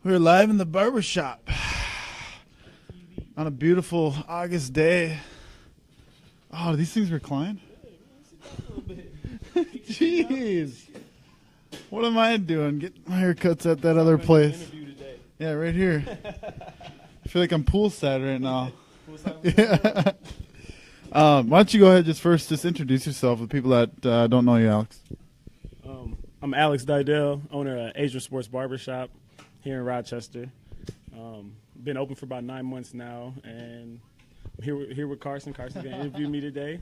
We're live in the barber shop on a beautiful August day. Oh, do these things recline? Jeez. What am I doing? Getting my haircuts at that other place. Yeah, right here. I feel like I'm poolside right now. Yeah. Why don't you go ahead just introduce yourself with people that don't know you, Alex. I'm Aalix Dydell, owner of Asian Sports Barbershop here in Rochester. Been open for about 9 months now, and I'm here with Karsen. Karsen's going to interview me today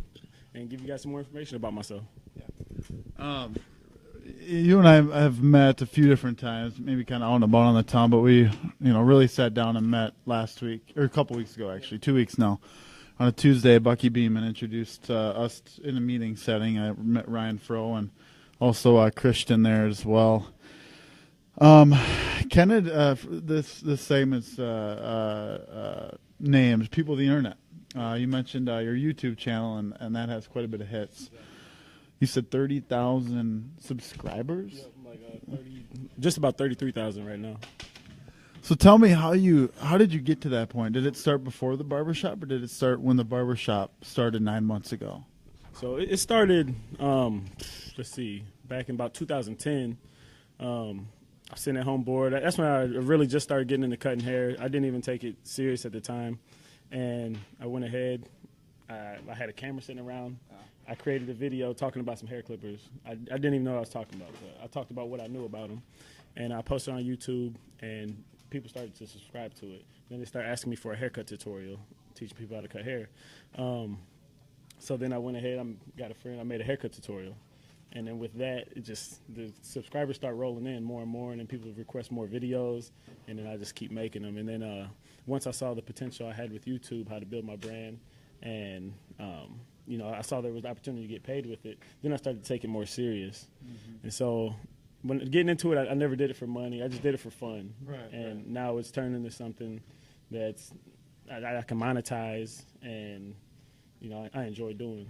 and give you guys some more information about myself. Yeah. You and I have met a few different times, maybe kind of out and about on the town, but we, really sat down and met last week, or a couple weeks ago, actually, 2 weeks now. On a Tuesday, Bucky Beeman introduced us in a meeting setting. I met Ryan Froh and also Christian there as well. Kenneth, this segment's names, people of the internet. You mentioned your YouTube channel, and that has quite a bit of hits. You said 30,000 subscribers? Yeah, just about 33,000 right now. So tell me how did you get to that point? Did it start before the barbershop, or did it start when the barbershop started 9 months ago? So it started, back in about 2010. I was sitting at home bored. That's when I really just started getting into cutting hair. I didn't even take it serious at the time. And I went ahead. I had a camera sitting around. I created a video talking about some hair clippers. I didn't even know what I was talking about. But I talked about what I knew about them. And I posted on YouTube, and people started to subscribe to it. Then they started asking me for a haircut tutorial, teaching people how to cut hair. So then I went ahead, got a friend, I made a haircut tutorial. And then with that, the subscribers start rolling in more and more, and then people request more videos, and then I just keep making them. And then once I saw the potential I had with YouTube, how to build my brand, and I saw there was opportunity to get paid with it, then I started to take it more serious. Mm-hmm. And so when getting into it, I never did it for money. I just did it for fun. Right. Now it's turned into something that's I can monetize, and I enjoy doing.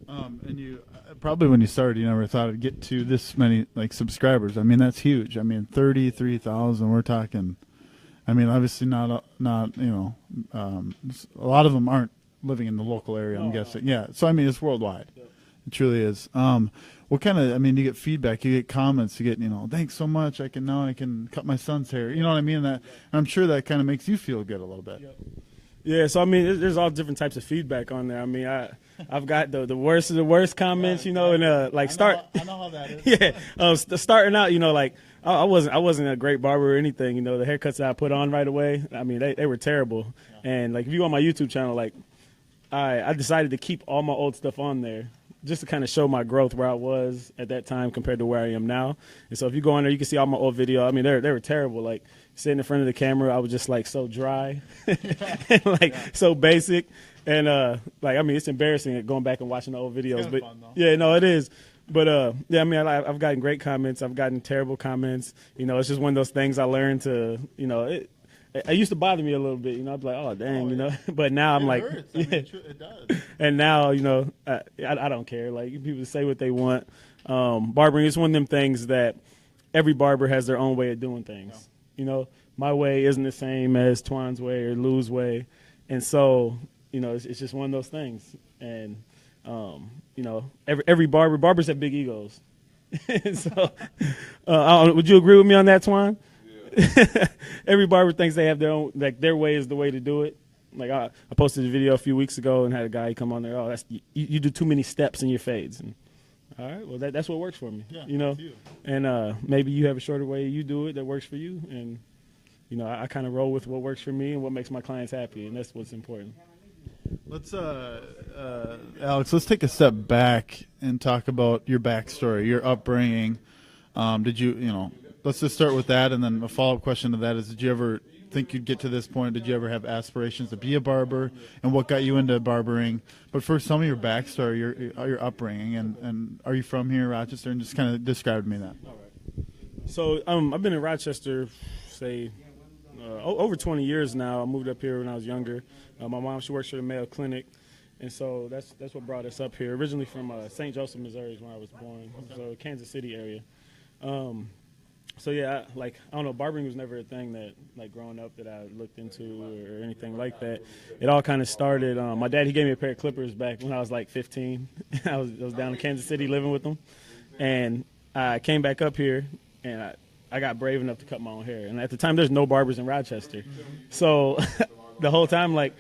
And you probably when you started, you never thought it'd get to this many subscribers. I mean, that's huge. I mean, 33,000. We're talking. I mean, obviously not a lot of them aren't living in the local area. I'm guessing. Yeah. So I mean, it's worldwide. Yep. It truly is. What kind of? I mean, you get feedback, you get comments, you get thanks so much. I can cut my son's hair. You know what I mean? That I'm sure that kind of makes you feel good a little bit. Yep. Yeah, so I mean, there's all different types of feedback on there. I mean, I've got the worst of the worst comments, and I know how that is. Yeah, starting out, I wasn't a great barber or anything. The haircuts that I put on right away, I mean, they were terrible. Yeah. And if you go on my YouTube channel, I decided to keep all my old stuff on there just to kind of show my growth where I was at that time compared to where I am now. And so if you go on there, you can see all my old video. I mean, they were terrible. Sitting in front of the camera, I was just so dry, and so basic, and I mean, it's embarrassing going back and watching the old videos. But fun, yeah, no, it is. But I mean, I've gotten great comments. I've gotten terrible comments. It's just one of those things I learned to, it used to bother me a little bit. I'd be like, oh dang, But now I'm like, hurts. I mean, it does. And now, I don't care. People say what they want. Barbering is one of them things that every barber has their own way of doing things. Yeah. My way isn't the same as Twan's way or Lou's way. And so, it's just one of those things. And, every barbers have big egos. So, would you agree with me on that, Twan? Yeah. Every barber thinks they have their own, their way is the way to do it. I posted a video a few weeks ago and had a guy come on there, oh, you do too many steps in your fades. And, all right, well, that's what works for me, you. And maybe you have a shorter way you do it that works for you. And, I kind of roll with what works for me and what makes my clients happy, and that's what's important. Let's, Alex, let's take a step back and talk about your backstory, your upbringing. Did you, let's just start with that, and then a follow-up question to that is, did you ever think you'd get to this point? Did you ever have aspirations to be a barber, and what got you into barbering? But first, tell me your backstory, your upbringing, and are you from here, Rochester? And just kind of describe to me that. All right. So I've been in Rochester, over 20 years now. I moved up here when I was younger. My mom, she works for the Mayo Clinic, and so that's what brought us up here. Originally from St. Joseph, Missouri is where I was born, so Kansas City area. So yeah, I don't know, barbering was never a thing that like growing up that I looked into or anything like that. It all kind of started. My dad, he gave me a pair of clippers back when I was like 15. I was down in Kansas City living with them, and I came back up here and I got brave enough to cut my own hair. And at the time, there's no barbers in Rochester, so the whole time like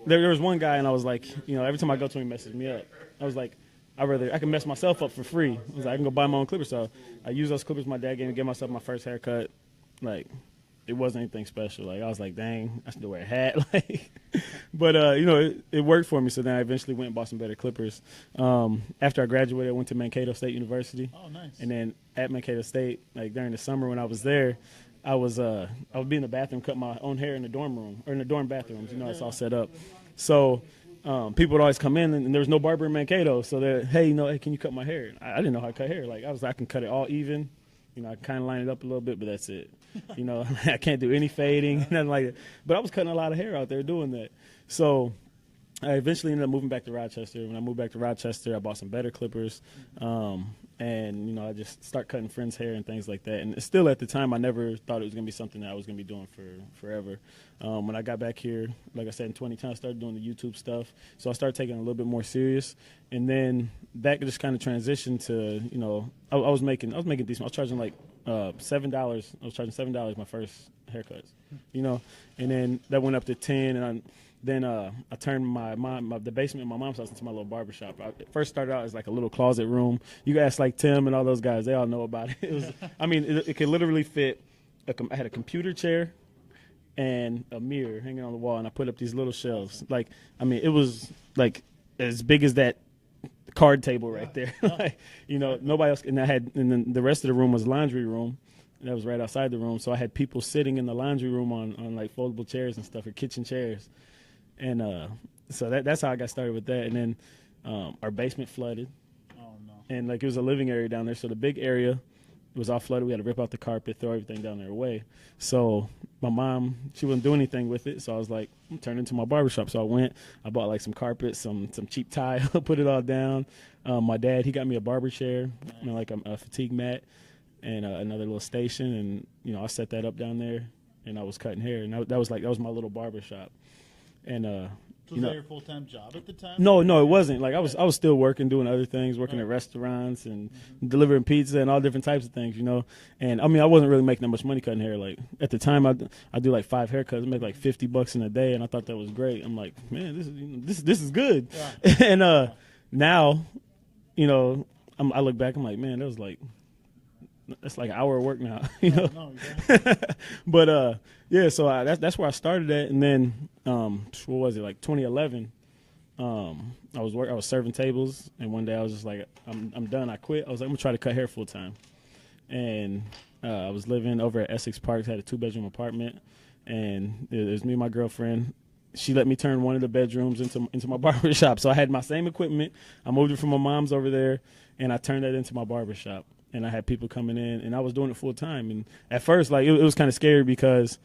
there was one guy, and I was like, every time I go to him, he messes me up. I was like, I can mess myself up for free. I was like, I can go buy my own clippers. So I used those clippers my dad gave me to get myself my first haircut. Like, it wasn't anything special. Like, I was like, dang, I should wear a hat. Like, but it worked for me. So then I eventually went and bought some better clippers. After I graduated, I went to Mankato State University. Oh, nice. And then at Mankato State, like during the summer when I was there, I would be in the bathroom, cut my own hair in the dorm room or in the dorm bathrooms. It's all set up. So people would always come in, and there was no barber in Mankato. So they're, hey, can you cut my hair? I didn't know how to cut hair. Like I can cut it all even. I kind of line it up a little bit, but that's it. I can't do any fading, nothing like that. But I was cutting a lot of hair out there doing that. So I eventually ended up moving back to Rochester. When I moved back to Rochester, I bought some better clippers. And I just start cutting friends' hair and things like that. And still at the time, I never thought it was going to be something that I was going to be doing for forever. When I got back here, like I said, in 2010, I started doing the YouTube stuff. So I started taking it a little bit more serious. And then that just kind of transitioned to, I was making decent. I was charging like $7. I was charging $7 my first haircuts, and then that went up to 10, and Then I turned the basement of my mom's house into my little barbershop. I first started out as like a little closet room. You can ask like Tim and all those guys; they all know about it. It was, it could literally fit. I had a computer chair and a mirror hanging on the wall, and I put up these little shelves. It was like as big as that card table right there. Nobody else. And then the rest of the room was laundry room. That was right outside the room. So I had people sitting in the laundry room on like foldable chairs and stuff, or kitchen chairs. And so that's how I got started with that. And then our basement flooded. Oh, no. And like it was a living area down there. So the big area was all flooded. We had to rip out the carpet, throw everything down there away. So my mom, she wasn't doing anything with it. So I was like, I'm turning into my barbershop. So I bought like some carpet, some cheap tile, put it all down. My dad, he got me a barber chair, like a fatigue mat, and another little station. And, I set that up down there, and I was cutting hair. And that was my little barber shop. And was that your full-time job at the time? No, it wasn't. Like I was still working, doing other things, working at restaurants and delivering pizza and all different types of things, And I wasn't really making that much money cutting hair. Like at the time, I do like 5 haircuts, I make like $50 in a day, and I thought that was great. I'm like, man, this is good. Yeah. And now, I look back, I'm like, man, that's like an hour of work now, No, exactly. But yeah, so that's where I started at, and then what was it, like 2011? I was serving tables, and one day I was just like, I'm done. I quit. I was like, I'm gonna try to cut hair full time, and I was living over at Essex Park. Had a 2-bedroom apartment, and it was me and my girlfriend. She let me turn one of the bedrooms into my barber shop. So I had my same equipment. I moved it from my mom's over there, and I turned that into my barber shop. And I had people coming in, and I was doing it full time. And at first, like it was kind of scary because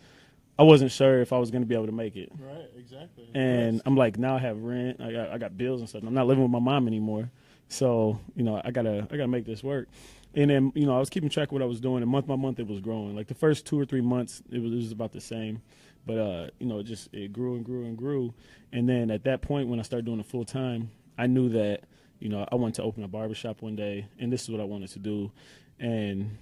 I wasn't sure if I was going to be able to make it. Right, exactly. And I'm like, now I have rent, I got bills and stuff. I'm not living with my mom anymore, so I gotta make this work. And then I was keeping track of what I was doing, and month by month it was growing. Like the first 2 or 3 months, it was about the same, but it grew and grew and grew. And then at that point, when I started doing it full time, I knew that. I wanted to open a barbershop one day, and this is what I wanted to do. And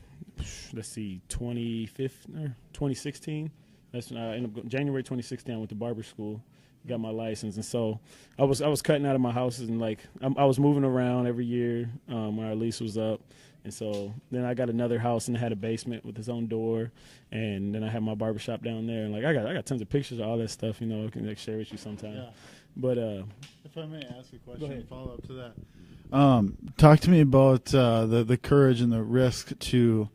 let's see, 2016. That's when I ended up going, January 2016. I went to barber school, got my license, and so I was cutting out of my houses, and like I was moving around every year when our lease was up. And so then I got another house and it had a basement with its own door, and then I had my barbershop down there. And like I got tons of pictures of all that stuff. I can like share with you sometime. Yeah. But if I may ask a question and follow up to that, talk to me about the courage and the risk to,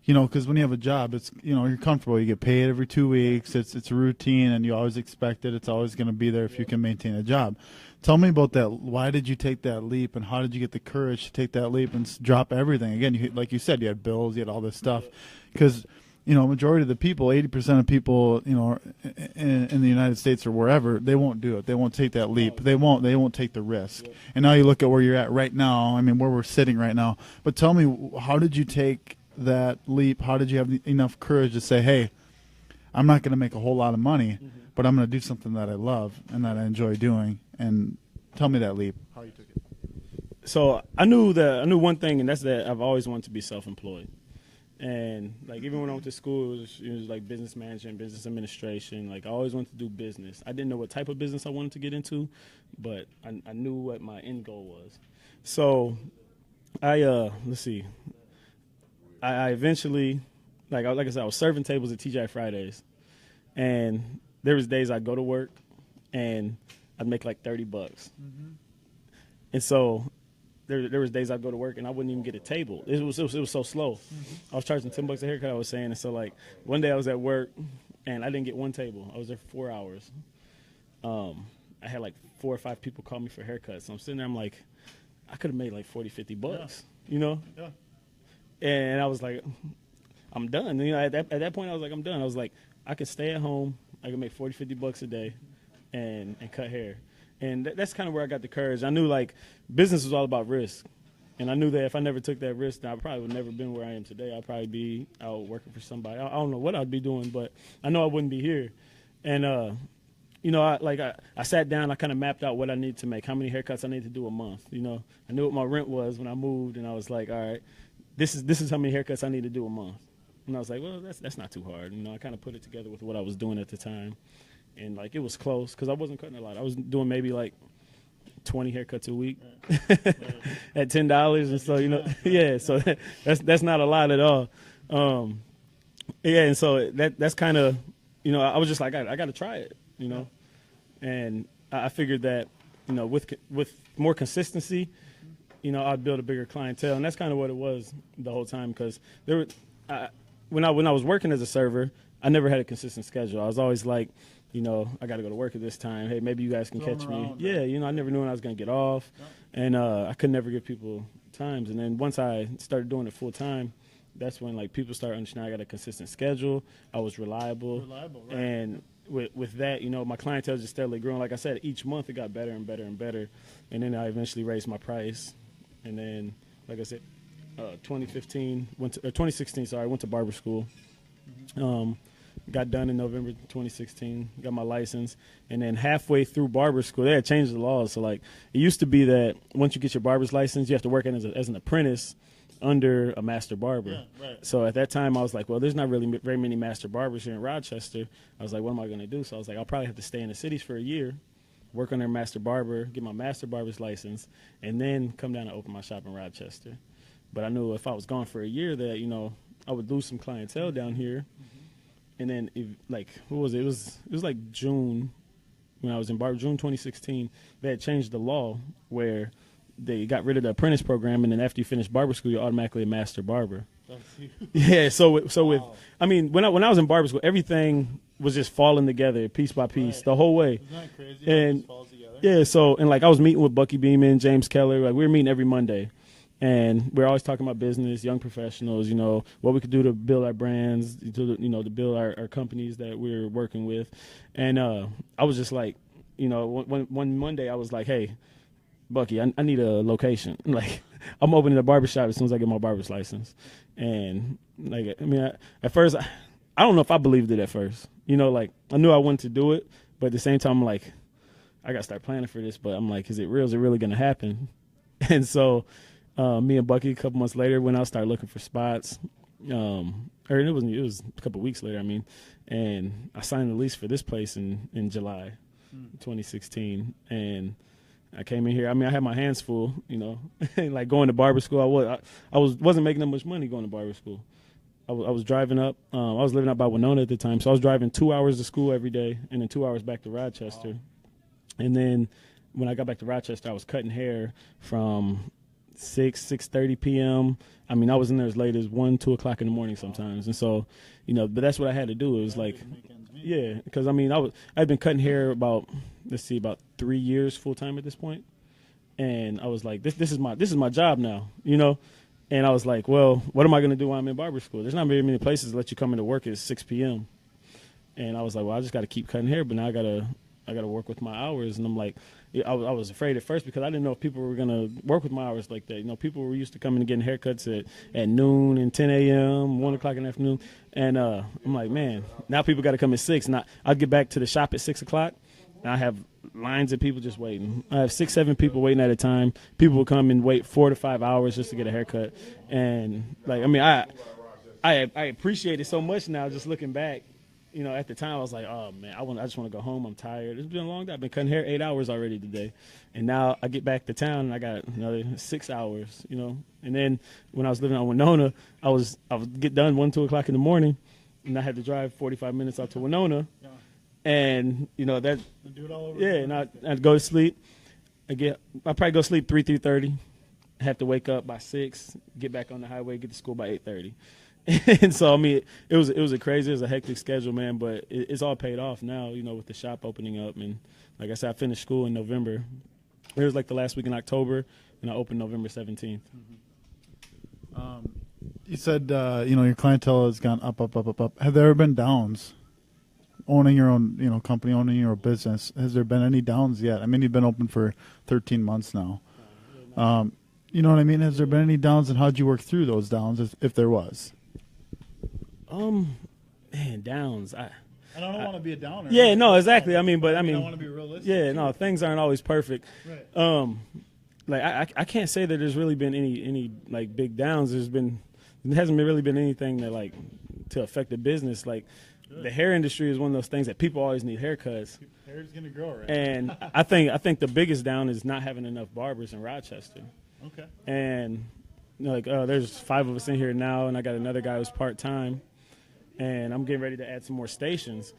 because when you have a job, it's you're comfortable. You get paid every 2 weeks. It's a routine, and you always expect it. It's always going to be there if you can maintain a job. Tell me about that. Why did you take that leap, and how did you get the courage to take that leap and drop everything? Again, like you said, you had bills, you had all this stuff, because majority of the people, 80% of people, in the United States or wherever, they won't do it. They won't take that leap. They won't take the risk. And now you look at where you're at right now. Where we're sitting right now. But tell me, how did you take that leap? How did you have enough courage to say, hey, I'm not going to make a whole lot of money, but I'm going to do something that I love and that I enjoy doing? And tell me that leap, how you took it. So I knew one thing, and that's that I've always wanted to be self-employed. And like even when I went to school, it was like business management, business administration. Like I always wanted to do business. I didn't know what type of business I wanted to get into, but I knew what my end goal was. So I eventually, like I said, I was serving tables at TGI Fridays, and there was days I'd go to work and I'd make like $30, and so there was days I'd go to work and I wouldn't even get a table. It was so slow. I was charging $10 a haircut, I was saying, and so like one day I was at work and I didn't get one table. I was there for 4 hours. I had like 4 or 5 people call me for haircuts. So I'm sitting there, I'm like, I could have made like $40-50, you know? Yeah. And I was like, I'm done. And, you know, at that point I was like, I'm done. I was like, I could stay at home, I could make $40-50 a day and cut hair. And that's kind of where I got the courage. I knew, like, business was all about risk. And I knew that if I never took that risk, then I probably would never been where I am today. I'd probably be out working for somebody. I don't know what I'd be doing, but I know I wouldn't be here. And, you know, I sat down, I kind of mapped out what I need to make, how many haircuts I need to do a month. You know, I knew what my rent was when I moved, and I was like, all right, this is how many haircuts I need to do a month. And I was like, well, that's not too hard. You know, I kind of put it together with what I was doing at the time. And, like, it was close because I wasn't cutting a lot. I was doing maybe, like, 20 haircuts a week at $10. And so, you know, yeah, so that's not a lot at all. Yeah, and so that's kind of, you know, I was just like, I got to try it, you know. And I figured that, you know, with more consistency, you know, I'd build a bigger clientele. And that's kind of what it was the whole time because when I was working as a server, I never had a consistent schedule. I was always like, you know, I got to go to work at this time. Hey, maybe you guys can catch me. Yeah, you know, I never knew when I was going to get off. Yeah. And I could never give people times. And then once I started doing it full time, that's when, like, people started understanding I got a consistent schedule. I was reliable. Right. And with that, you know, my clientele just steadily growing. Like I said, each month it got better and better and better. And then I eventually raised my price. And then, like I said, 2016, I went to barber school. Got done in November 2016, got my license, and then halfway through barber school, they had changed the laws. So, like, it used to be that once you get your barber's license, you have to work as an apprentice under a master barber. Yeah, right. So at that time, I was like, well, there's not really very many master barbers here in Rochester. I was like, what am I going to do? So I was like, I'll probably have to stay in the cities for a year, work under a master barber, get my master barber's license, and then come down and open my shop in Rochester. But I knew if I was gone for a year that, you know, I would lose some clientele down here. And then, what was it? It was like June when I was in June 2016. They had changed the law where they got rid of the apprentice program, and then after you finish barber school, you're automatically a master barber. Yeah. When I was in barber school, everything was just falling together piece by piece the whole way. Isn't that crazy? And it falls together? Yeah. So I was meeting with Bucky Beeman, James Keller. Like, we were meeting every Monday. And we're always talking about business, young professionals, you know, what we could do to build our brands, to build our companies that we're working with. And I was just like, you know, one Monday I was like, hey, Bucky, I need a location. Like, I'm opening a barbershop as soon as I get my barber's license. And, like, I mean, at first, I don't know if I believed it at first. You know, like, I knew I wanted to do it, but at the same time, I'm like, I got to start planning for this. But I'm like, is it real? Is it really going to happen? And so me and Bucky, a couple months later, went out, started looking for spots. It was a couple weeks later, and I signed the lease for this place in July 2016. And I came in here. I had my hands full, you know, like going to barber school. I wasn't making that much money going to barber school. I was driving up. I was living up by Winona at the time, so I was driving 2 hours to school every day and then 2 hours back to Rochester. Wow. And then when I got back to Rochester, I was cutting hair from 6:30 p.m. I was in there as late as 1-2 o'clock in the morning sometimes. And so, you know, but that's what I had to do. It was like, yeah, because I'd been cutting hair about 3 years full time at this point, and I was like, this is my job now, you know. And I was like, well, what am I going to do while I'm in barber school? There's not very many places that let you come into work at 6 p.m. And I was like, well, I just got to keep cutting hair, but now I got to I got to work with my hours. And I'm like, I was afraid at first because I didn't know if people were going to work with my hours like that. You know, people were used to coming and getting haircuts at noon and 10 a.m., 1 o'clock in the afternoon. And I'm like, man, now people got to come at 6. And I'll get back to the shop at 6 o'clock, and I have lines of people just waiting. I have 6, 7 people waiting at a time. People will come and wait 4 to 5 hours just to get a haircut. And, like, I mean, I appreciate it so much now just looking back. You know, at the time I was like, oh man, I just want to go home. I'm tired. It's been a long day. I've been cutting hair 8 hours already today, and now I get back to town and I got another 6 hours. You know, and then when I was living on Winona, I would get done 1, 2 o'clock in the morning, and I had to drive 45 minutes out to Winona, and you know that. Do it all over. Yeah, and I'd go to sleep. I probably go to sleep 3:30. I have to wake up by 6, get back on the highway, get to school by 8:30. And so, I mean, it was a hectic schedule, man, but it's all paid off now, you know, with the shop opening up. And like I said, I finished school in November. It was like the last week in October, and I opened November 17th. You said, you know, your clientele has gone up. Have there ever been downs owning your own, you know, company, owning your own business? Has there been any downs yet? I mean, you've been open for 13 months now. You know what I mean? Has there been any downs, and how'd you work through those downs if there was? Man, downs. I don't want to be a downer. Yeah, no, exactly. I mean, I want to be realistic. Yeah, no, things aren't always perfect. Right. Like I can't say that there's really been any like big downs. There hasn't really been anything that like to affect the business. Like the hair industry is one of those things that people always need haircuts. Hair's gonna grow, right? And I think the biggest down is not having enough barbers in Rochester. Okay. And you know, like there's 5 of us in here now, and I got another guy who's part-time. And I'm getting ready to add some more stations.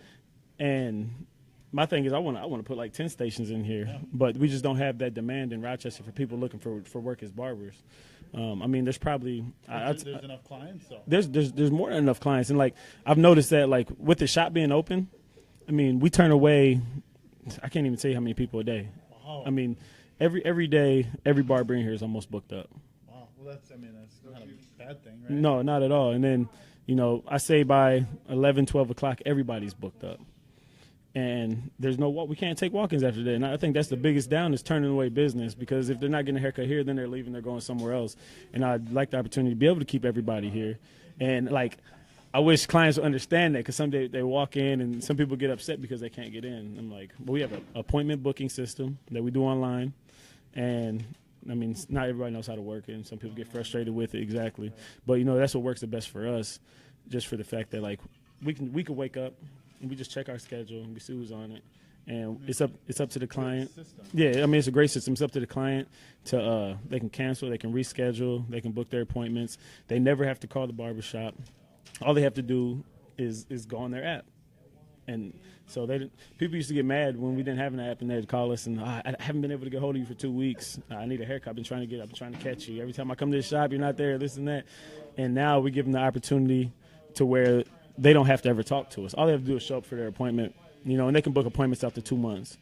And my thing is I want to put like 10 stations in here, but we just don't have that demand in Rochester for people looking for work as barbers. I mean, there's probably there's enough clients, though. There's more than enough clients, and like I've noticed that like with the shop being open, I mean we turn away. I can't even tell you how many people a day. Wow. I mean, every day, every barber in here is almost booked up. Wow. Well, that's not a bad thing, right? No, not at all. And then, you know, I say by 11, 12 o'clock, everybody's booked up. And there's no walk. We can't take walk-ins after that. And I think that's the biggest down is turning away business, because if they're not getting a haircut here, then they're leaving, they're going somewhere else. And I'd like the opportunity to be able to keep everybody here. And, like, I wish clients would understand that, because someday they walk in and some people get upset because they can't get in. I'm like, well, we have an appointment booking system that we do online. And, I mean, not everybody knows how to work it, and some people get frustrated with it, exactly. But, you know, that's what works the best for us, just for the fact that, like, we can wake up and we just check our schedule and we see who's on it. And it's up to the client. Yeah, I mean, it's a great system. It's up to the client to they can cancel, they can reschedule, they can book their appointments. They never have to call the barbershop. All they have to do is go on their app. And so people used to get mad when we didn't have an app, and they'd call us and I haven't been able to get hold of you for 2 weeks. I need a haircut. I've been trying to catch you. Every time I come to the shop, you're not there, this and that. And now we give them the opportunity to where they don't have to ever talk to us. All they have to do is show up for their appointment, you know, and they can book appointments after 2 months.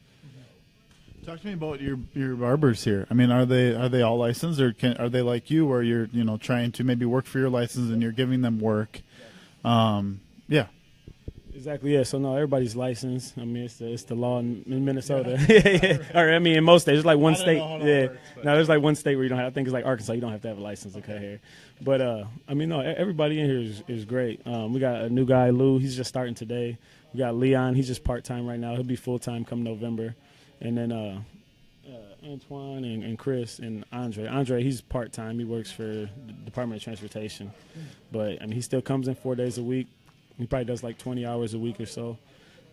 Talk to me about your barbers here. I mean, are they all licensed, or are they like you, where you're, you know, trying to maybe work for your license and you're giving them work? Yeah. Exactly. Yeah. So no, everybody's licensed. I mean, it's the law in Minnesota. Yeah. Or I mean, in most states, there's like one state. Yeah. No, there's like one state where you don't have. I think it's like Arkansas. You don't have to have a license to cut hair. But I mean, no, everybody in here is great. We got a new guy, Lou. He's just starting today. We got Leon. He's just part-time right now. He'll be full-time come November. And then Antoine and Chris and Andre. Andre, he's part-time. He works for the Department of Transportation. But I mean, he still comes in 4 days a week. He probably does like 20 hours a week or so.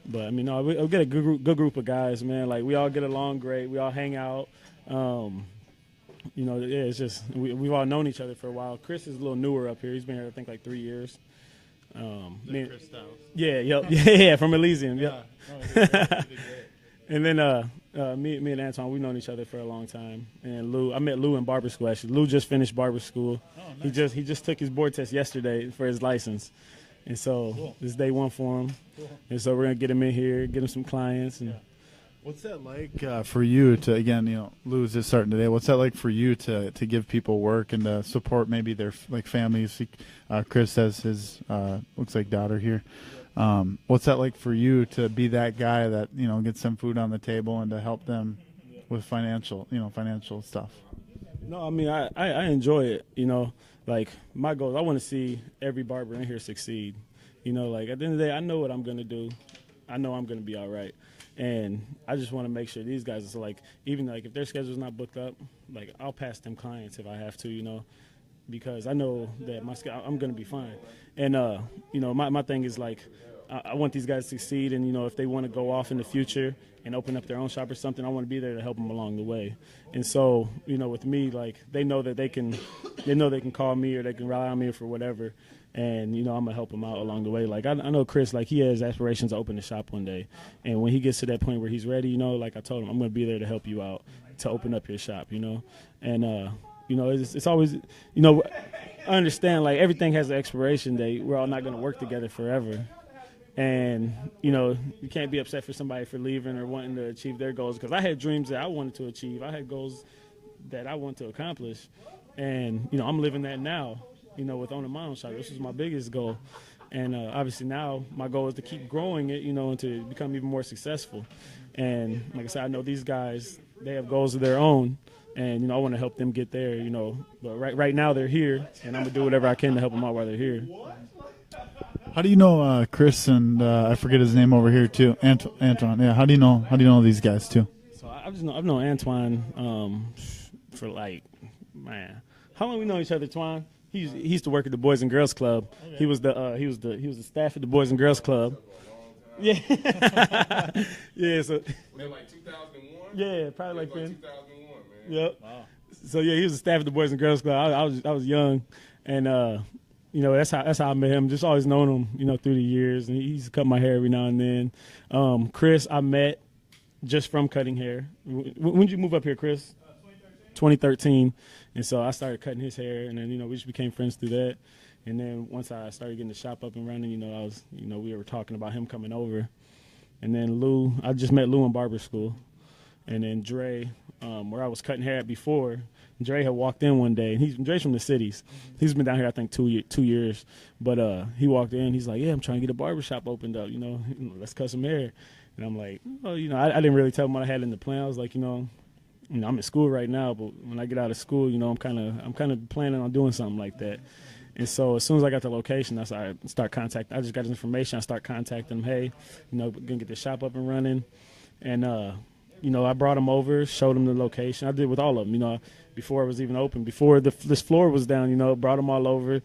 But, I mean, no, we get a good group of guys, man. Like, we all get along great. We all hang out. You know, yeah, it's just we've all known each other for a while. Chris is a little newer up here. He's been here, I think, like 3 years. Chris Styles. Yeah, from Elysium, yep. Yeah. And then me and Antoine, we've known each other for a long time. And Lou, I met Lou in barber school, actually. Lou just finished barber school. Oh, nice. He just took his board test yesterday for his license. And so This is day one for him. Cool. And so we're going to get him in here, get him some clients. And What's that like for you to, again, Lou is just starting today. What's that like for you to give people work and to support maybe their families? Chris has his looks like daughter here. What's that like for you to be that guy that gets some food on the table and to help them with financial stuff? No, I mean I enjoy it. Like my goal, I want to see every barber in here succeed. Like at the end of the day, I know what I'm gonna do. I know I'm gonna be all right. And I just want to make sure these guys are like, even like if their schedule's not booked up, like I'll pass them clients if I have to, because I know that I'm going to be fine. And, my thing is like, I want these guys to succeed. And, if they want to go off in the future and open up their own shop or something, I want to be there to help them along the way. And so, with me, like they know that they can call me or they can rely on me for whatever. And, I'm going to help him out along the way. Like, I know Chris, like, he has aspirations to open the shop one day. And when he gets to that point where he's ready, like I told him, I'm going to be there to help you out, to open up your shop, And, it's always, I understand, like, everything has an expiration date. We're all not going to work together forever. And, you can't be upset for somebody for leaving or wanting to achieve their goals. Because I had dreams that I wanted to achieve. I had goals that I want to accomplish. And, I'm living that now. With owning my own shop. This is my biggest goal. And obviously now my goal is to keep growing it, and to become even more successful. And like I said, I know these guys, they have goals of their own. And, I want to help them get there, But right now they're here, and I'm going to do whatever I can to help them out while they're here. How do you know Chris and I forget his name over here too, Antoine? Yeah, how do you know these guys too? So I've known Antoine for like, man, how long we know each other, Twan? He used to work at the Boys and Girls Club. Okay. He was the staff at the Boys and Girls Club. Yeah. Yeah. So. Like 2001. Yeah, probably like then. 2001, man. Yep. Wow. So yeah, he was the staff at the Boys and Girls Club. I was young, and that's how I met him. Just always known him, through the years, and he used to cut my hair every now and then. Chris, I met just from cutting hair. When did you move up here, Chris? 2013. And so I started cutting his hair, and then, we just became friends through that. And then once I started getting the shop up and running, we were talking about him coming over. And then Lou, I just met Lou in barber school. And then Dre, where I was cutting hair at before, Dre had walked in one day. And Dre's from the cities. He's been down here, I think, 2 years. But he walked in. He's like, yeah, I'm trying to get a barber shop opened up, let's cut some hair. And I'm like, oh, I didn't really tell him what I had in the plan. I was like, I'm in school right now, but when I get out of school, I'm kind of planning on doing something like that. And so as soon as I got the location, I start contacting. I just got his information. I start contacting him. Hey, gonna get the shop up and running. And I brought him over, showed him the location. I did with all of them. Before it was even open, before this floor was down. Brought them all over.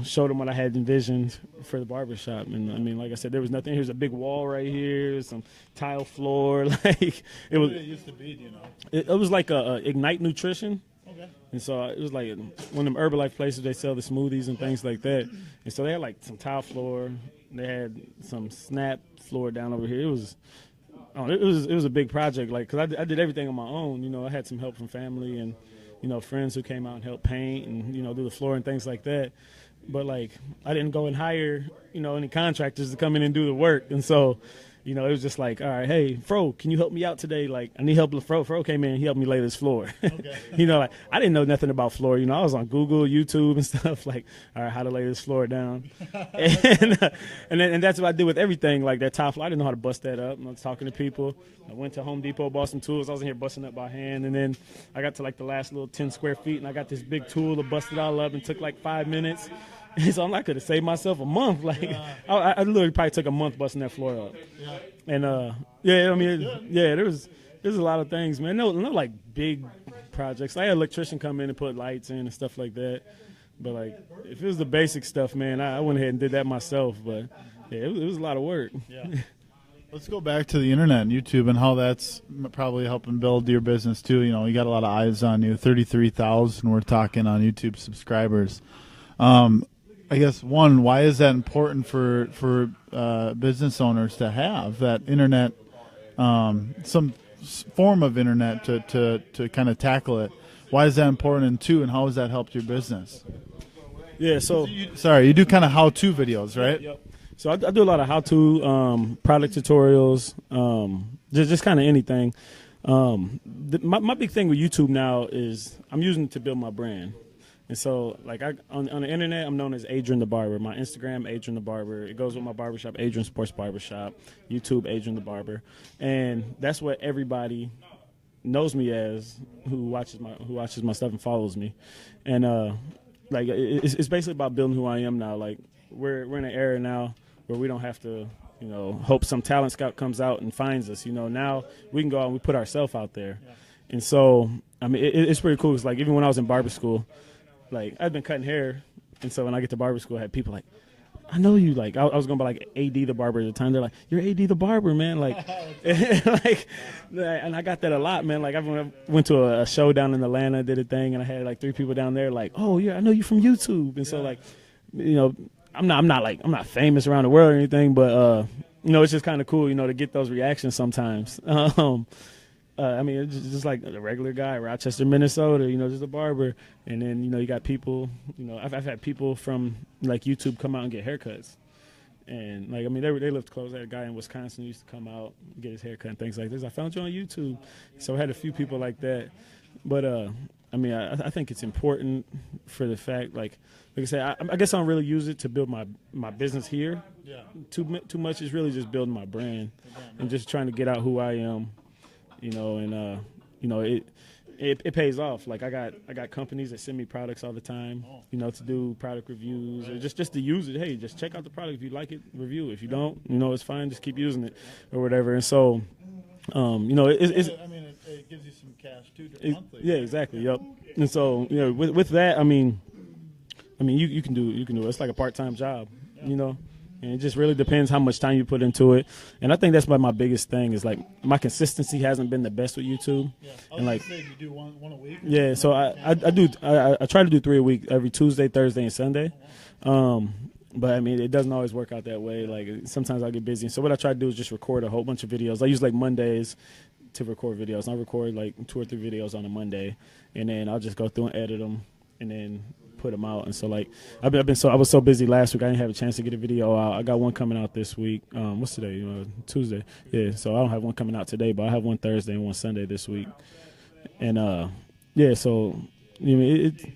Showed them what I had envisioned for the barbershop. And I mean, like I said, there was nothing. Here's a big wall right here, some tile floor. Like it was. What did it used to be, It was like a Ignite Nutrition. Okay. And so it was like one of them Herbalife places. They sell the smoothies and things like that. And so they had like some tile floor. They had some snap floor down over here. It was a big project. Like, cause I did everything on my own. I had some help from family and friends who came out and helped paint and do the floor and things like that. But like I didn't go and hire any contractors to come in and do the work. And so it was just like, all right, hey, Fro, can you help me out today? Like, I need help. Fro came in and he helped me lay this floor. Okay. Like, I didn't know nothing about floor. I was on Google, YouTube, and stuff. Like, all right, how to lay this floor down. and that's what I did with everything. Like, that top floor, I didn't know how to bust that up. I was talking to people. I went to Home Depot, bought some tools. I was in here busting up by hand. And then I got to, like, the last little 10 square feet, and I got this big tool to bust it all up and took, like, 5 minutes. And so I could have saved myself a month. Like, I literally probably took a month busting that floor up. Yeah. And there's a lot of things, man. No like big projects. I had an electrician come in and put lights in and stuff like that. But like, if it was the basic stuff, man, I went ahead and did that myself. But yeah, it was a lot of work. Yeah. Let's go back to the internet and YouTube and how that's probably helping build your business too. You got a lot of eyes on you. 33,000. We're talking on YouTube subscribers. I guess, one, why is that important for business owners to have that internet, some form of internet to kind of tackle it? Why is that important? And two, and how has that helped your business? Yeah, so you do kind of how-to videos, right? Yep. So I do a lot of how-to product tutorials, just kind of anything. My big thing with YouTube now is I'm using it to build my brand. And so, like, on the internet, I'm known as Adrian the Barber. My Instagram, Adrian the Barber. It goes with my barbershop, Adrian Sports Barbershop. YouTube, Adrian the Barber. And that's what everybody knows me as who watches my stuff and follows me. And, like, it's basically about building who I am now. Like, we're in an era now where we don't have to, you know, hope some talent scout comes out and finds us. You know, now we can go out and we put ourselves out there. Yeah. And so, I mean, it's pretty cool. It's like, even when I was in barber school, like, I'd been cutting hair, and so when I get to barber school, I had people like, I know you. Like, I was going by, like, AD the Barber at the time. They're like, you're AD the Barber, man. Like, and I got that a lot, man. Like, I went to a show down in Atlanta, did a thing, and I had, like, 3 people down there like, oh, yeah, I know you from YouTube. And so, like, you know, I'm not famous around the world or anything, but, you know, it's just kind of cool, you know, to get those reactions sometimes. I mean, it's just like a regular guy, Rochester, Minnesota, you know, just a barber. And then, you know, you got people, you know, I've had people from, like, YouTube come out and get haircuts. And, like, I mean, they lived close. I had a guy in Wisconsin who used to come out and get his haircut and things like this. I found you on YouTube. So I had a few people like that. But, I mean, I think it's important for the fact, like I said, I guess I don't really use it to build my business here. Yeah. Too much is really just building my brand and just trying to get out who I am. You know, and you know, it pays off. Like, I got companies that send me products all the time, you know, to do product reviews or just to use it. Hey, just check out the product. If you like it, review. If you don't, you know, it's fine. Just keep using it or whatever. And so, you know, it gives you some cash too monthly. Yeah, exactly. Yep. And so, you know, with that, I mean, you can do it. It's like a part-time job, you know. And it just really depends how much time you put into it. And I think that's my biggest thing is, like, my consistency hasn't been the best with YouTube. Yeah. And, like, you do one a week? Yeah, so I try to do 3 a week, every Tuesday, Thursday, and Sunday. But, I mean, it doesn't always work out that way. Like, sometimes I get busy. So what I try to do is just record a whole bunch of videos. I use, like, Mondays to record videos. I record, like, 2 or 3 videos on a Monday. And then I'll just go through and edit them and then put them out. And so, like, I was so busy last week I didn't have a chance to get a video out. I got one coming out this week. What's today? Tuesday. Yeah, so I don't have one coming out today, but I have one Thursday and one Sunday this week. And yeah, so, you know, it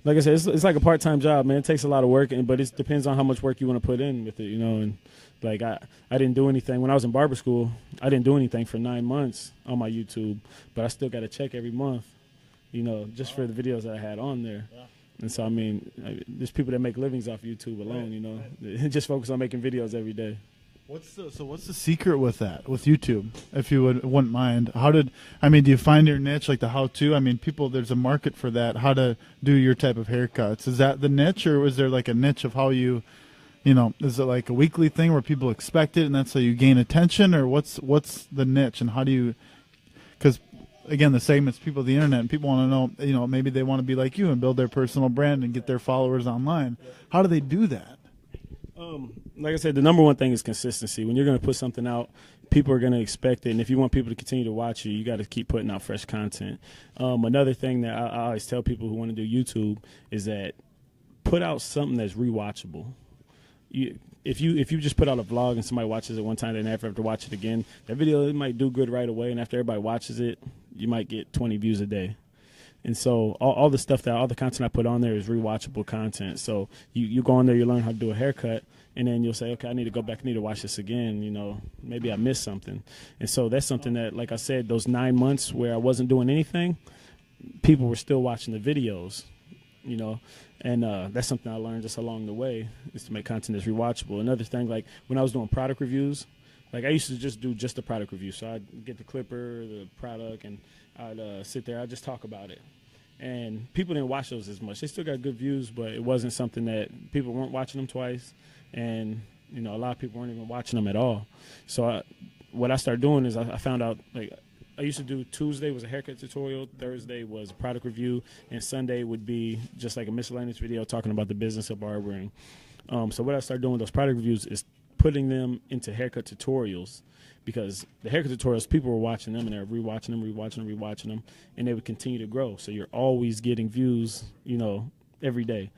like I said, it's like a part-time job, man. It takes a lot of work, but it depends on how much work you want to put in with it, you know. And, like, I didn't do anything when I was in barber school. I didn't do anything for 9 months on my YouTube, but I still got a check every month, you know, just for the videos that I had on there. Yeah. And so, I mean, there's people that make livings off YouTube alone, you know, just focus on making videos every day. What's the secret with that, with YouTube, if you wouldn't mind? Do you find your niche, like the how-to? I mean, there's a market for that, how to do your type of haircuts. Is that the niche, or is there like a niche of how you know, is it like a weekly thing where people expect it and that's how you gain attention, or what's the niche, and how do you, because again, the segment's people of the internet, and people want to know, you know, maybe they want to be like you and build their personal brand and get their followers online. How do they do that? Like I said, the number one thing is consistency. When you're going to put something out, people are going to expect it, and if you want people to continue to watch you got to keep putting out fresh content. Another thing that I always tell people who want to do YouTube is that put out something that's rewatchable. If you just put out a vlog and somebody watches it one time, they never have to watch it again, that video, it might do good right away, and after everybody watches it, you might get 20 views a day. And so all the content I put on there is rewatchable content. So you go on there, you learn how to do a haircut, and then you'll say, okay, I need to go back, I need to watch this again. You know, maybe I missed something. And so that's something that, like I said, those 9 months where I wasn't doing anything, people were still watching the videos, you know. And that's something I learned just along the way, is to make content that's rewatchable. Another thing, like when I was doing product reviews, like I used to just do just the product review. So I'd get the clipper, the product, and I'd sit there, I'd just talk about it. And people didn't watch those as much. They still got good views, but it wasn't something that people weren't watching them twice. And, you know, a lot of people weren't even watching them at all. So what I started doing is I found out, like, I used to do Tuesday was a haircut tutorial, Thursday was a product review, and Sunday would be just like a miscellaneous video talking about the business of barbering. So what I started doing with those product reviews is putting them into haircut tutorials, because the haircut tutorials, people were watching them and they were rewatching them, and they would continue to grow. So you're always getting views, you know, every day.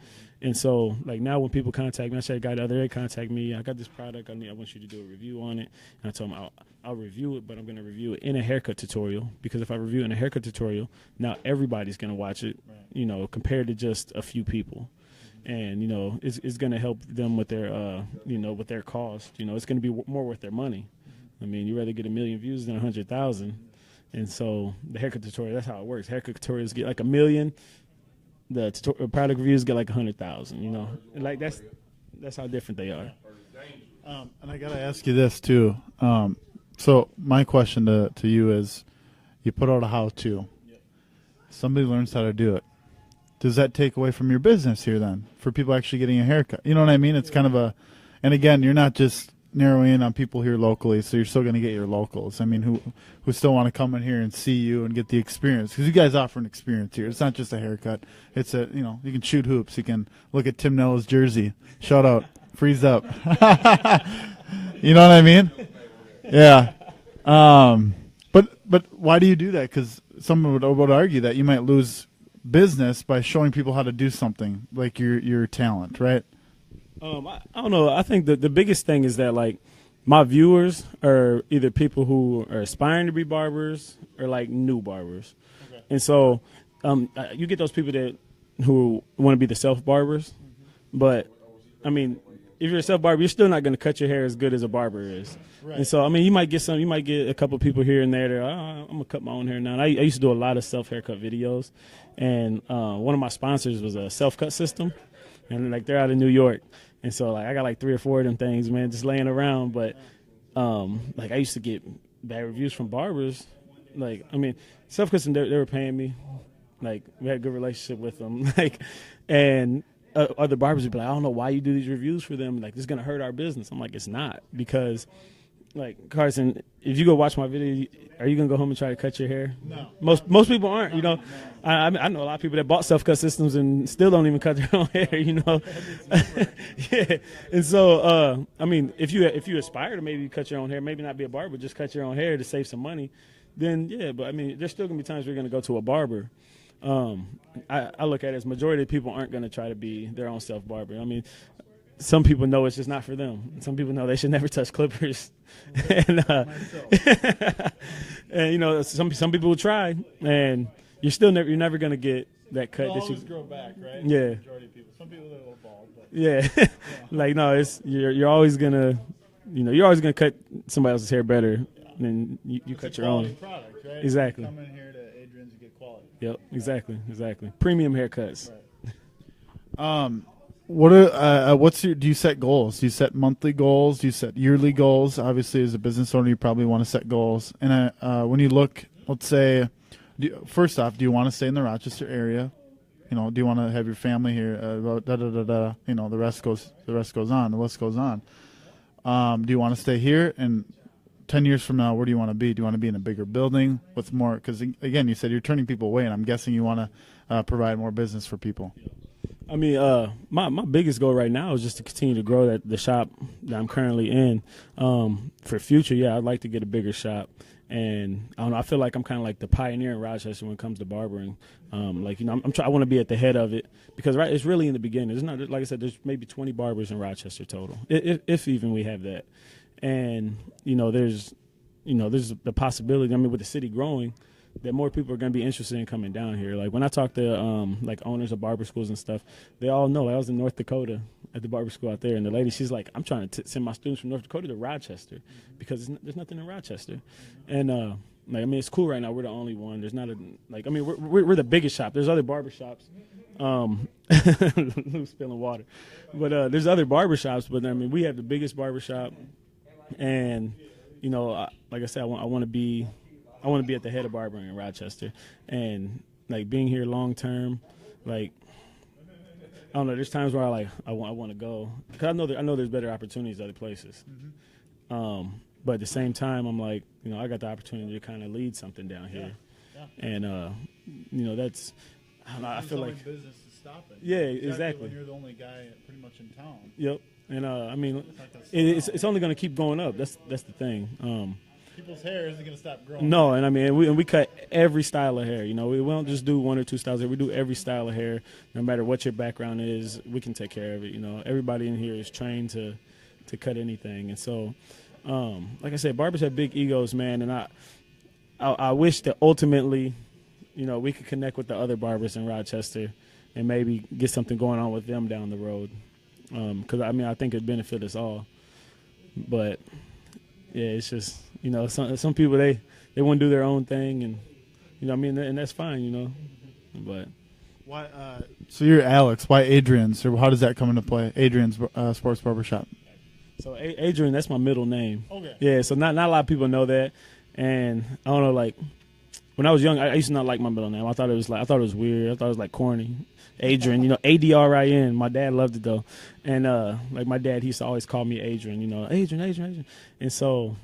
And so, like, now when people contact me, I said, guy the other day contact me, I got this product, I want you to do a review on it. And I told him I'll review it, but I'm going to review it in a haircut tutorial, because if I review it in a haircut tutorial, now everybody's going to watch it, you know, compared to just a few people. And, you know, it's going to help them with their, you know, with their cost. You know, it's going to be more worth their money. I mean, you'd rather get 1 million views than 100,000. And so the haircut tutorial, that's how it works. Haircut tutorials get like 1 million. The product reviews get like 100,000, you know. And like that's how different they are. And I got to ask you this, too. So my question to you is, you put out a how-to. Somebody learns how to do it. Does that take away from your business here then, for people actually getting a haircut? You know what I mean? It's kind of a, and again, you're not just narrowing in on people here locally, so you're still going to get your locals. I mean, who still want to come in here and see you and get the experience, because you guys offer an experience here. It's not just a haircut. It's a, you know, you can shoot hoops. You can look at Tim Nello's jersey. Shout out. Freeze up. You know what I mean? Yeah. But why do you do that? Because someone would argue that you might lose business by showing people how to do something like your talent, right? I don't know. I think the biggest thing is that, like, my viewers are either people who are aspiring to be barbers or like new barbers. Okay. And so you get those people who want to be the self barbers, but I mean, if you're a self barber, you're still not going to cut your hair as good as a barber is. Right. And so, I mean, you might get a couple people here and there that, I'm going to cut my own hair now. And I used to do a lot of self haircut videos. And one of my sponsors was a self cut system. And like, they're out of New York. And so, like, I got like 3 or 4 of them things, man, just laying around. But like, I used to get bad reviews from barbers. Like, I mean, self cuts, they were paying me. Like, we had a good relationship with them. Like, and other barbers would be like, I don't know why you do these reviews for them. Like, this is going to hurt our business. I'm like, it's not. Because, like, Karsen, if you go watch my video, are you going to go home and try to cut your hair? No. Most people aren't, you know. I know a lot of people that bought self-cut systems and still don't even cut their own hair, you know. Yeah. And so, I mean, if you aspire to maybe cut your own hair, maybe not be a barber, just cut your own hair to save some money, then, yeah. But, I mean, there's still going to be times where you're going to go to a barber. I look at it as majority of people aren't going to try to be their own self-barber. I mean, some people know it's just not for them. Some people know they should never touch clippers. And, and you know, some people will try, and you're never going to get that cut. They'll that always grow back, right? Yeah. Majority of people. Some people are a little bald, but yeah. Like, no, you're always gonna, you know, you're always gonna cut somebody else's hair better than you cut your own. Product, right? Exactly. You come in here to Adrian's and get quality. Yep. Exactly. Premium haircuts. Right. Do you set goals? Do you set monthly goals? Do you set yearly goals? Obviously, as a business owner, you probably want to set goals. And when you look, let's say, first off, do you want to stay in the Rochester area? You know, do you want to have your family here? You know, the rest goes on. The list goes on. Do you want to stay here? And 10 years from now, where do you want to be? Do you want to be in a bigger building with more? Because again, you said you're turning people away, and I'm guessing you want to provide more business for people. I mean, my biggest goal right now is just to continue to grow the shop that I'm currently in. For future, yeah, I'd like to get a bigger shop. And I don't know, I feel like I'm kind of like the pioneer in Rochester when it comes to barbering. Like, you know, I want to be at the head of it, because it's really in the beginning. There's not, like I said, there's maybe 20 barbers in Rochester total, if even we have that. And, you know, there's the possibility, I mean, with the city growing, that more people are going to be interested in coming down here. Like, when I talk to like owners of barber schools and stuff, they all know. I was in North Dakota at the barber school out there, and the lady, she's like, I'm trying to send my students from North Dakota to Rochester because there's nothing in Rochester. And like, I mean, it's cool right now. We're the only one. There's not I mean, we're the biggest shop. There's other barber shops. Spilling water, but there's other barber shops. But I mean, we have the biggest barber shop, and you know, like I said, I want to be at the head of barbering in Rochester, and like being here long term, like, I don't know. There's times where I want to go, because I know there's better opportunities other places. Mm-hmm. But at the same time, I'm like, you know, I got the opportunity to kind of lead something down here, and you know, that's, I feel like business is stopping. Yeah, exactly. When you're the only guy pretty much in town. Yep, and I mean, it's only going to keep going up. That's the thing. people's hair isn't going to stop growing. No, and I mean, we cut every style of hair. You know, we don't just do one or two styles. We do every style of hair, no matter what your background is. We can take care of it. You know, everybody in here is trained to cut anything, and so, like I said, barbers have big egos, man, and I wish that ultimately, you know, we could connect with the other barbers in Rochester and maybe get something going on with them down the road. Because, I mean, I think it'd benefit us all. But, yeah, it's just, you know, some people, they want to do their own thing, and, you know, I mean, and that's fine, you know. But why? So you're Aalix. Why Adrian's? Or how does that come into play? Adrian's Sports Barbershop. So Adrian, that's my middle name. Okay. Yeah, so not a lot of people know that. And I don't know, like, when I was young, I used to not like my middle name. I thought it was weird. I thought it was like corny. Adrian, you know, Adrin. My dad loved it though, and like my dad, he used to always call me Adrian. You know, Adrian. And so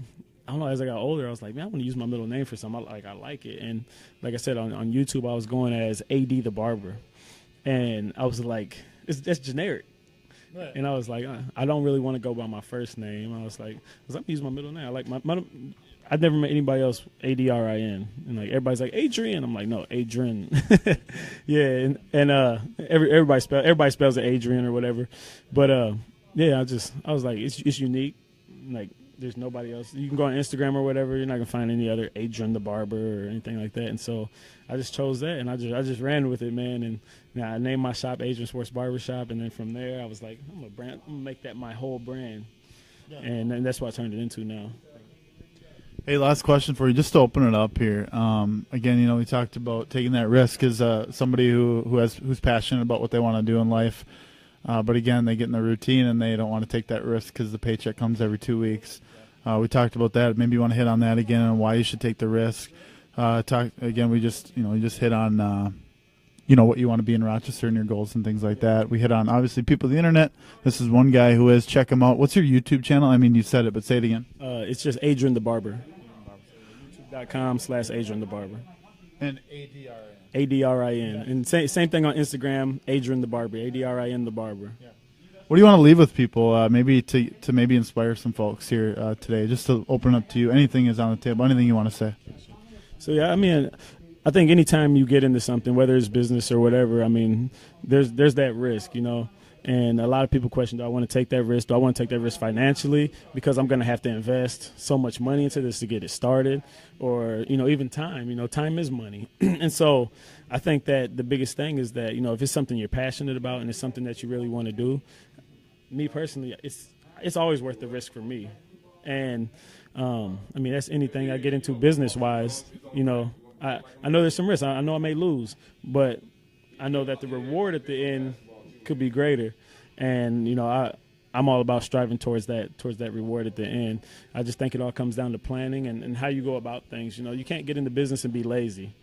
I don't know. As I got older, I was like, man, I want to use my middle name for something. I like it. And like I said on YouTube, I was going as AD the Barber, and I was like, that's generic. Right. And I was like, I don't really want to go by my first name. I was like, I'm gonna use my middle name. I like my I've never met anybody else Adrin, and like everybody's like Adrian. I'm like, no, Adrian. Yeah, and everybody spells it Adrian or whatever. But yeah, I was like, it's unique. Like there's nobody else. You can go on Instagram or whatever. You're not gonna find any other Adrian the Barber or anything like that. And so I just chose that, and I just ran with it, man. And I named my shop Adrian Sports Barbershop, and then from there I was like, I'm gonna make that my whole brand, and then that's what I turned it into now. Hey, last question for you, just to open it up here. Again, you know, we talked about taking that risk as somebody who's passionate about what they want to do in life. But again, they get in the routine and they don't want to take that risk because the paycheck comes every 2 weeks. We talked about that. Maybe you want to hit on that again and why you should take the risk. We just hit on what you want to be in Rochester and your goals and things like that. We hit on obviously people of the internet. This is one guy who is. Check him out. What's your YouTube channel? I mean, you said it, but say it again. It's just Adrian the Barber. YouTube.com/Adrian the Barber. And ADRIN. ADRIN. And same thing on Instagram, Adrian the Barber. ADRIN the Barber. Yeah. What do you want to leave with people? Maybe to maybe inspire some folks here today. Just to open up to you. Anything is on the table. Anything you want to say. So yeah, I mean, I think anytime you get into something, whether it's business or whatever, I mean, there's that risk, you know. And a lot of people question, do I want to take that risk? Do I want to take that risk financially because I'm going to have to invest so much money into this to get it started? Or, you know, even time. You know, time is money. And so I think that the biggest thing is that, you know, if it's something you're passionate about and it's something that you really want to do, me personally, it's always worth the risk for me. And, I mean, that's anything I get into business-wise. You know, I know there's some risk. I know I may lose, but I know that the reward at the end could be greater. And, you know, I'm all about striving towards that reward at the end. I just think it all comes down to planning and how you go about things. You know, you can't get into business and be lazy.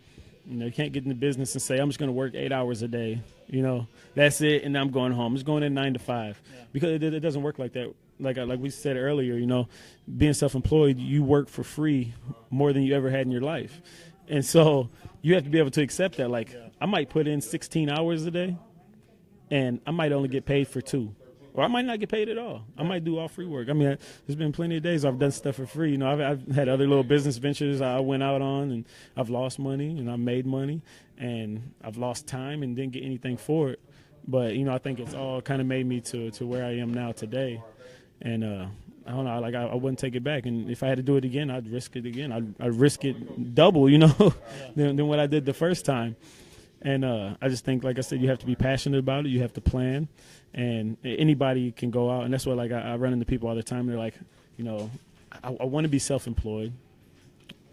You know, you can't get into business and say, I'm just going to work 8 hours a day. You know, that's it, and I'm going home. I'm just going in 9 to 5. Yeah. Because it doesn't work like that. Like we said earlier, you know, being self-employed, you work for free more than you ever had in your life. And so you have to be able to accept that. Like, I might put in 16 hours a day, and I might only get paid for 2. Or I might not get paid at all. I might do all free work. I mean, there's been plenty of days I've done stuff for free. You know, I've had other little business ventures I went out on, and I've lost money, and I've made money, and I've lost time and didn't get anything for it. But, you know, I think it's all kind of made me to where I am now today. And I don't know, like I wouldn't take it back. And if I had to do it again, I'd risk it again. I'd risk it double, you know, than what I did the first time. And I just think, like I said, you have to be passionate about it. You have to plan. And anybody can go out. And that's what, like, I run into people all the time. They're like, you know, I want to be self-employed.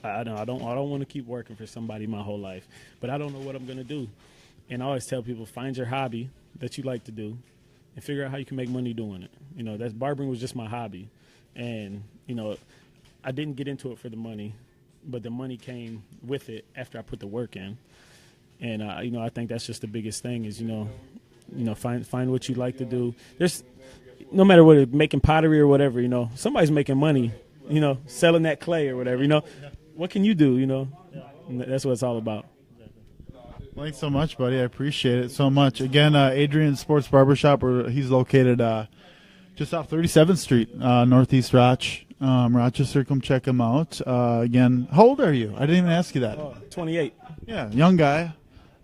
I don't want to keep working for somebody my whole life. But I don't know what I'm going to do. And I always tell people, find your hobby that you like to do and figure out how you can make money doing it. You know, barbering was just my hobby. And, you know, I didn't get into it for the money, but the money came with it after I put the work in. And, you know, I think that's just the biggest thing is, you know, find what you like to do. There's, no matter what, making pottery or whatever, you know, somebody's making money, you know, selling that clay or whatever, you know. What can you do, you know? And that's what it's all about. Thanks so much, buddy. I appreciate it so much. Again, Adrian Sports Barbershop, where he's located Just off 37th Street, Northeast Rochester. Come check them out. Again, how old are you? I didn't even ask you that. 28. Yeah, young guy.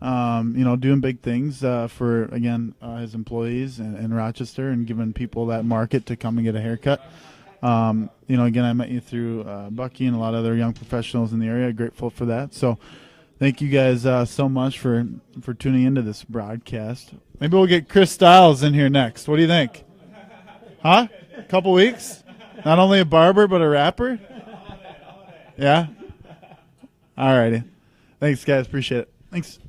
Doing big things for, again, his employees in Rochester and giving people that market to come and get a haircut. Again, I met you through Bucky and a lot of other young professionals in the area. Grateful for that. So thank you guys so much for tuning into this broadcast. Maybe we'll get Chris Styles in here next. What do you think? Huh? A couple weeks? Not only a barber, but a rapper? Yeah? All righty. Thanks, guys. Appreciate it. Thanks.